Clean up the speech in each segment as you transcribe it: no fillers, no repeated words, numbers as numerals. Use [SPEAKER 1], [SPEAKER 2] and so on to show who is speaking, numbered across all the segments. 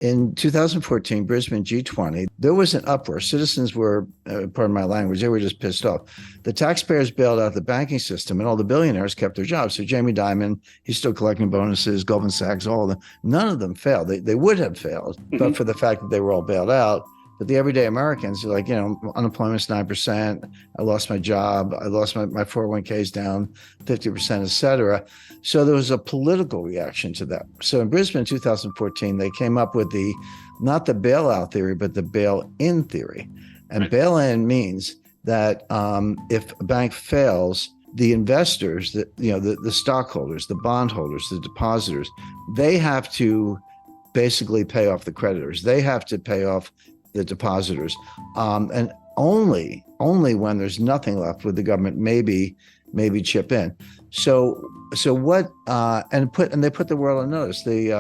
[SPEAKER 1] In 2014, Brisbane G20, there was an uproar. Citizens were, pardon my language, they were just pissed off. The taxpayers bailed out the banking system and all the billionaires kept their jobs. So Jamie Dimon, he's still collecting bonuses, Goldman Sachs, all of them. None of them failed. They would have failed, but for the fact that they were all bailed out. But the everyday Americans are like, unemployment's 9%. I lost my job. I lost my 401ks down 50%, et cetera. So there was a political reaction to that. So in Brisbane in 2014, they came up with not the bailout theory, but the bail-in theory. And bail-in means that if a bank fails, the investors, the stockholders, the bondholders, the depositors, they have to basically pay off the creditors. They have to pay off the depositors, and only when there's nothing left would the government maybe chip in. So what? And they put the world on notice. The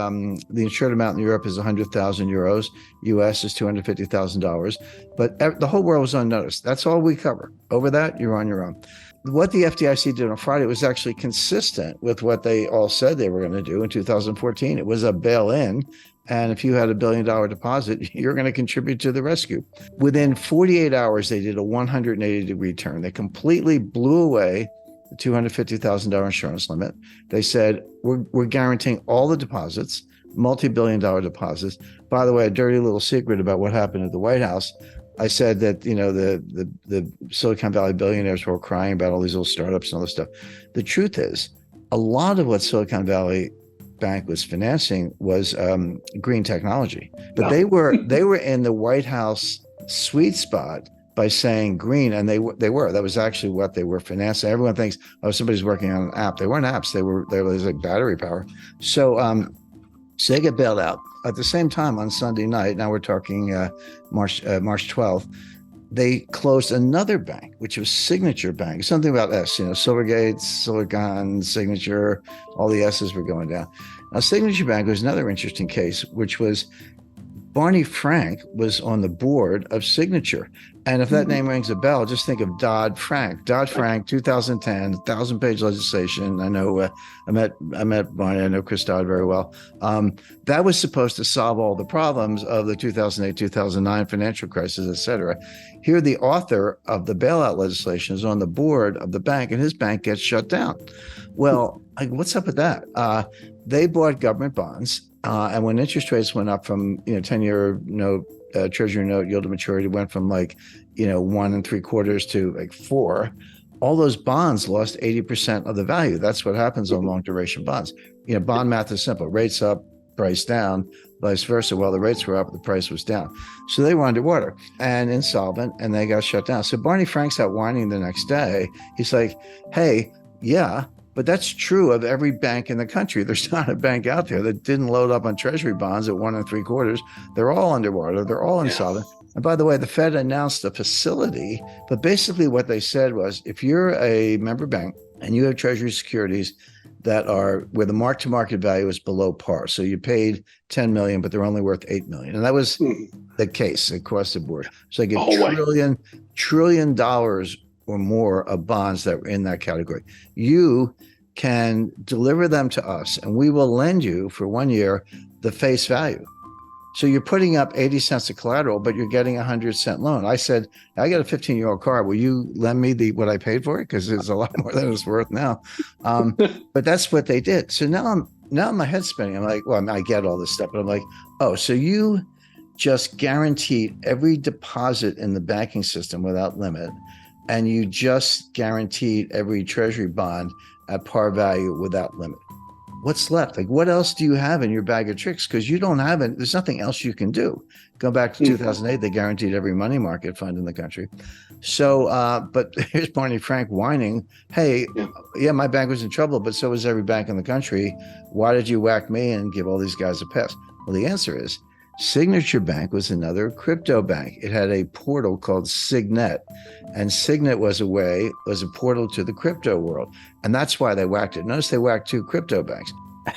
[SPEAKER 1] insured amount in Europe is 100,000 euros. U.S. is $250,000. But the whole world was on notice. That's all we cover. Over that, you're on your own. What the FDIC did on Friday was actually consistent with what they all said they were going to do in 2014. It was a bail-in. And if you had $1 billion deposit, you're going to contribute to the rescue. Within 48 hours, they did a 180-degree turn. They completely blew away the $250,000 insurance limit. They said, we're guaranteeing all the deposits, multi-billion-dollar deposits. By the way, a dirty little secret about what happened at the White House. I said that, the Silicon Valley billionaires were all crying about all these little startups and all this stuff. The truth is, a lot of what Silicon Valley Bank was financing was green technology, but they were in the White House sweet spot by saying green, and they were. That was actually what they were financing. Everyone thinks, oh, somebody's working on an app. They weren't apps. They was like battery power. So they get bailed out. At the same time, on Sunday night, now we're talking March 12th, they closed another bank, which was Signature Bank. Something about S, Silvergate, Silicon, Signature, all the S's were going down. Now, Signature Bank was another interesting case, which was Barney Frank was on the board of Signature. And if that name rings a bell, just think of Dodd-Frank. Dodd-Frank, 2010, 1,000-page legislation. I know I met Barney. I know Chris Dodd very well. That was supposed to solve all the problems of the 2008, 2009 financial crisis, et cetera. Here, the author of the bailout legislation is on the board of the bank, and his bank gets shut down. Well, what's up with that? They bought government bonds. And when interest rates went up from 10-year note, treasury note yield to maturity went from 1 3/4 to 4, all those bonds lost 80% of the value. That's what happens on long duration bonds. Bond math is simple: rates up, price down, vice versa. Well, the rates were up, the price was down. So they were underwater and insolvent, and they got shut down. So Barney Frank's out whining the next day. He's like, hey, yeah, but that's true of every bank in the country. There's not a bank out there that didn't load up on treasury bonds at 1 3/4. They're all underwater. They're all insolvent. And by the way, the Fed announced a facility, but basically what they said was, if you're a member bank and you have treasury securities that are where the mark-to-market value is below par, so you paid 10 million, but they're only worth 8 million. And that was the case across the board. So they get trillion dollars or more of bonds that were in that category. You can deliver them to us, and we will lend you for 1 year the face value. So you're putting up 80 cents of collateral, but you're getting a 100-cent loan. I said, I got a 15-year-old car. Will you lend me what I paid for it? Because it's a lot more than it's worth now. But that's what they did. So now my head's spinning. I'm like, well, I get all this stuff, but I'm like, oh, so you just guaranteed every deposit in the banking system without limit, and you just guaranteed every treasury bond at par value without limit. What's left? What else do you have in your bag of tricks? Because you don't have it. There's nothing else you can do. Go back to 2008, they guaranteed every money market fund in the country. So, but here's Barney Frank whining, hey, yeah, my bank was in trouble, but so was every bank in the country. Why did you whack me and give all these guys a pass? Well, the answer is Signature Bank was another crypto bank. It had a portal called Signet, and Signet was a portal to the crypto world. And that's why they whacked it. Notice they whacked 2 crypto banks.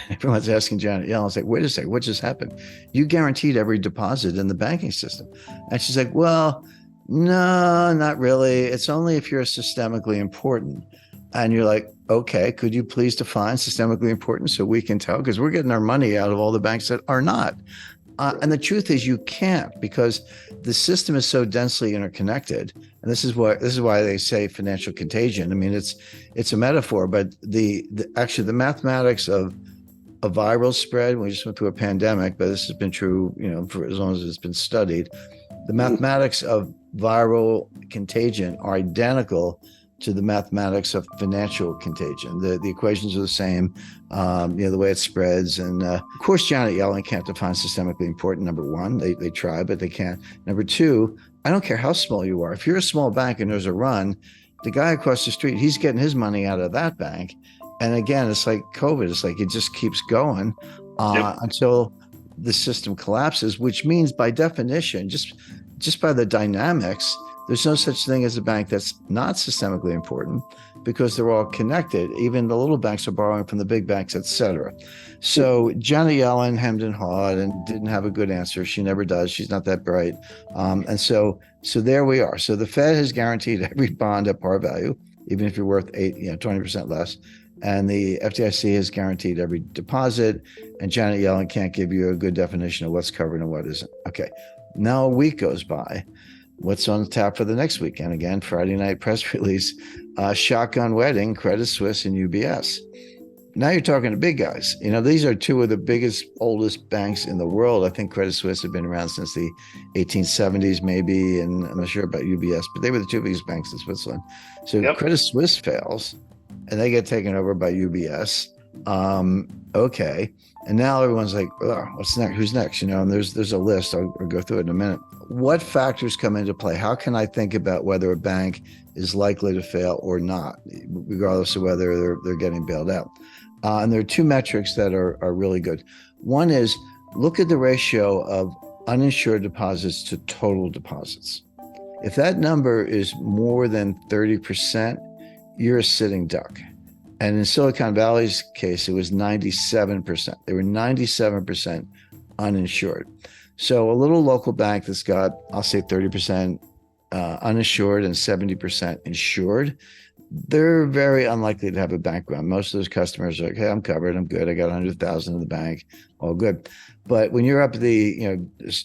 [SPEAKER 1] Everyone's asking Janet Yellen, it's like, wait a second, what just happened? You guaranteed every deposit in the banking system. And she's like, well, no, not really. It's only if you're systemically important. And you're like, okay, could you please define systemically important so we can tell? Because we're getting our money out of all the banks that are not. And the truth is, you can't, because the system is so densely interconnected. And this is why they say financial contagion. I mean, it's a metaphor, but actually the mathematics of a viral spread. We just went through a pandemic, but this has been true, for as long as it's been studied. The mathematics of viral contagion are identical to the mathematics of financial contagion. The equations are the same, the way it spreads. And of course, Janet Yellen can't define systemically important. Number one, they try, but they can't. Number two, I don't care how small you are. If you're a small bank and there's a run, the guy across the street, he's getting his money out of that bank. And again, it's like COVID. It's like it just keeps going until the system collapses, which means by definition, just by the dynamics, there's no such thing as a bank that's not systemically important, because they're all connected. Even the little banks are borrowing from the big banks, et cetera. So Janet Yellen hemmed and hawed and didn't have a good answer. She never does. She's not that bright. And so there we are. So the Fed has guaranteed every bond at par value, even if you're worth 20% less. And the FDIC has guaranteed every deposit. And Janet Yellen can't give you a good definition of what's covered and what isn't. Okay. Now a week goes by. What's on tap for the next weekend? Again, Friday night press release, shotgun wedding, Credit Suisse and UBS. Now you're talking to big guys. These are two of the biggest, oldest banks in the world. I think Credit Suisse had been around since the 1870s, maybe, and I'm not sure about UBS, but they were the two biggest banks in Switzerland. So Credit Suisse fails, and they get taken over by UBS. Okay. And now everyone's like, oh, what's next? Who's next? And there's a list. I'll go through it in a minute. What factors come into play? How can I think about whether a bank is likely to fail or not, regardless of whether they're getting bailed out? And there are two metrics that are really good. One is look at the ratio of uninsured deposits to total deposits. If that number is more than 30%, you're a sitting duck. And in Silicon Valley's case, it was 97%. They were 97% uninsured. So a little local bank that's got, I'll say 30% uninsured and 70% insured, they're very unlikely to have a bank run. Most of those customers are like, hey, I'm covered. I'm good. I got 100,000 in the bank. All good. But when you're up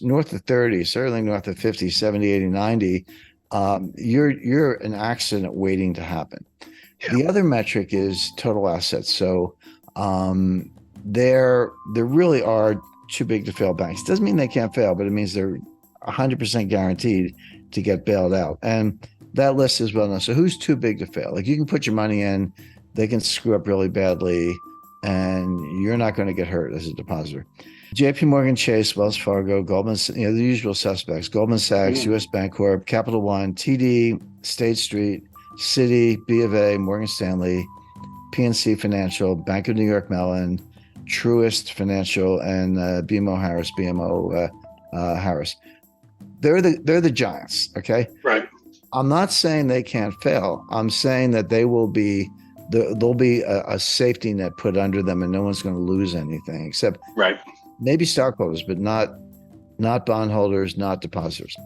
[SPEAKER 1] north of 30, certainly north of 50, 70, 80, 90, you're an accident waiting to happen. Yeah. The other metric is total assets. So there really are too big to fail banks. Doesn't mean they can't fail, but it means they're 100% guaranteed to get bailed out. And that list is well known. So who's too big to fail? Like, you can put your money in, they can screw up really badly, and you're not going to get hurt as a depositor. JP Morgan Chase, Wells Fargo, Goldman, the usual suspects, Goldman Sachs, US Bancorp, Capital One, TD, State Street, Citi, B of A, Morgan Stanley, PNC Financial, Bank of New York Mellon, Truist Financial, and BMO Harris. They're the giants, okay?
[SPEAKER 2] Right.
[SPEAKER 1] I'm not saying they can't fail. I'm saying that there'll be a safety net put under them, and no one's going to lose anything except maybe stockholders, but not bondholders, not depositors.